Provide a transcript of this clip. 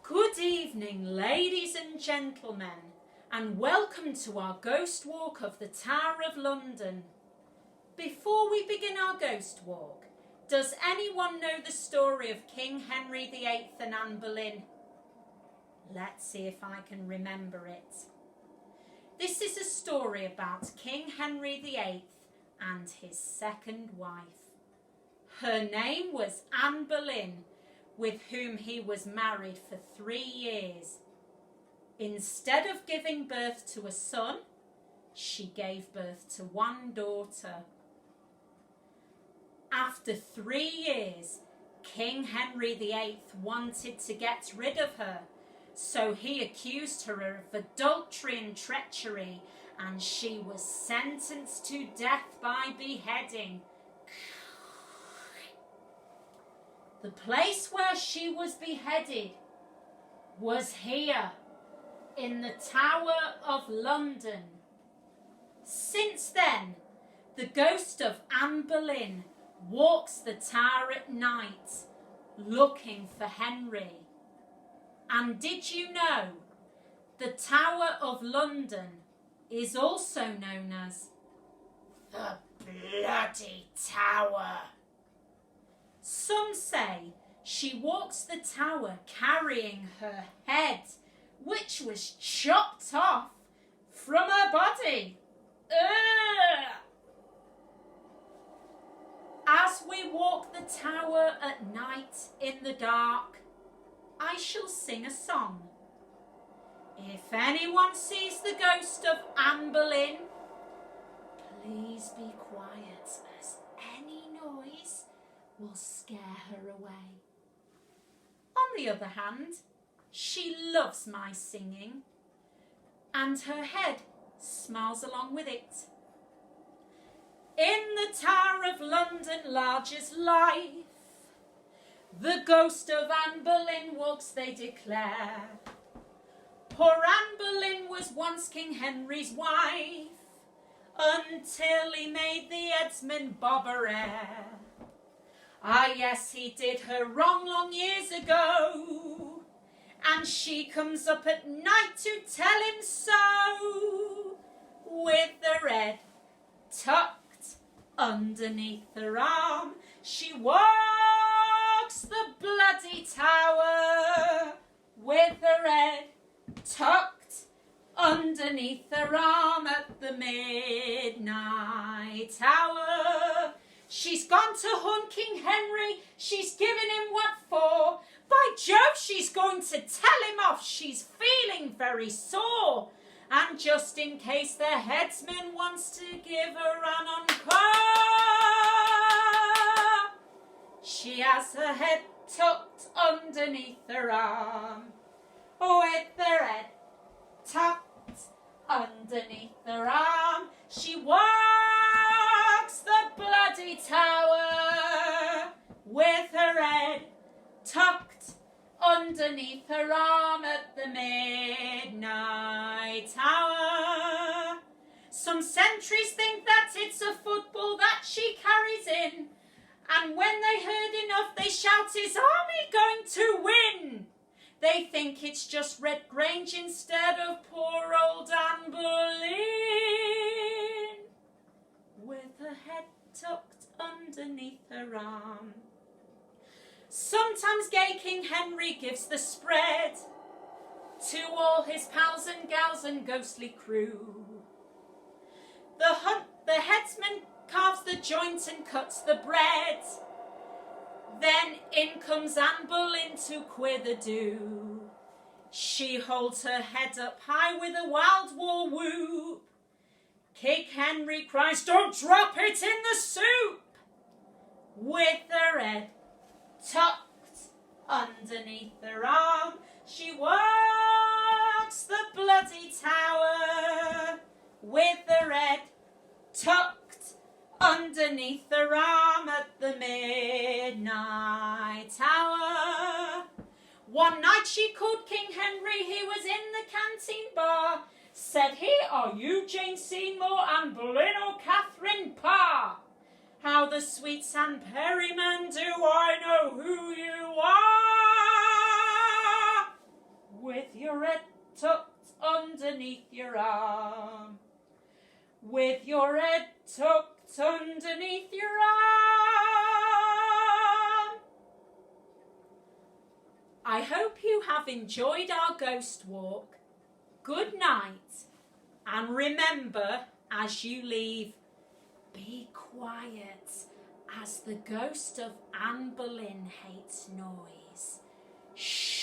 Good evening, ladies and gentlemen, and welcome to our ghost walk of the Tower of London. Before we begin our ghost walk, does anyone know the story of King Henry VIII and Anne Boleyn? Let's see if I can remember it. This is a story about King Henry VIII and his second wife. Her name was Anne Boleyn, with whom he was married for 3 years. Instead of giving birth to a son, she gave birth to one daughter. After 3 years, King Henry VIII wanted to get rid of her, so he accused her of adultery and treachery, and she was sentenced to death by beheading. The place where she was beheaded was here, in the Tower of London. Since then, the ghost of Anne Boleyn walks the tower at night, looking for Henry. And did you know, the Tower of London is also known as the Bloody Tower. Some say she walks the tower carrying her head, which was chopped off from her body. Ugh! As we walk the tower at night in the dark, I shall sing a song. If anyone sees the ghost of Anne Boleyn, please be quiet, as any noise will scare her away. On the other hand, she loves my singing, and her head smiles along with it. In the Tower of London, large as life, the ghost of Anne Boleyn walks, they declare. Poor Anne Boleyn was once King Henry's wife, until he made the headsman bob her hair. Ah, yes, he did her wrong long years ago, and she comes up at night to tell him so, with her head tucked underneath her arm. She walks the bloody tower, with her head tucked underneath her arm at the midnight hour. She's gone to hunt King Henry, she's given him what for. By Jove, she's going to tell him off, she's feeling very sore. And just in case the headsman wants to give her an encore, she has her head tucked underneath her arm, with her head tucked underneath her arm. She walks the bloody tower, with her head tucked underneath her arm at the midnight hour. Some sentries think that it's a football that she carries in, and when they heard enough they shout, "Is Army going to win?" They think it's just Red Grange instead of poor old Anne Boleyn, with her head tucked underneath her arm. Sometimes gay King Henry gives the spread to all his pals and gals and ghostly crew. The headsman carves the joint and cuts the bread. Then in comes Anne Boleyn to queer the do. She holds her head up high with a wild war whoop. King Henry cries, "Don't drop it in the soup!" With her head tucked underneath her arm, she walks the bloody tower, with her head tucked underneath her arm at the midnight hour. One night she called King Henry, he was in the canteen bar. Said he, "Are you Jane Seymour, Anne Boleyn, or Catherine Parr? How the sweet Anne Perryman do I know who you are?" underneath your arm. With your head tucked underneath your arm. I hope you have enjoyed our ghost walk. Good night, and remember, as you leave, be quiet, as the ghost of Anne Boleyn hates noise. Shh.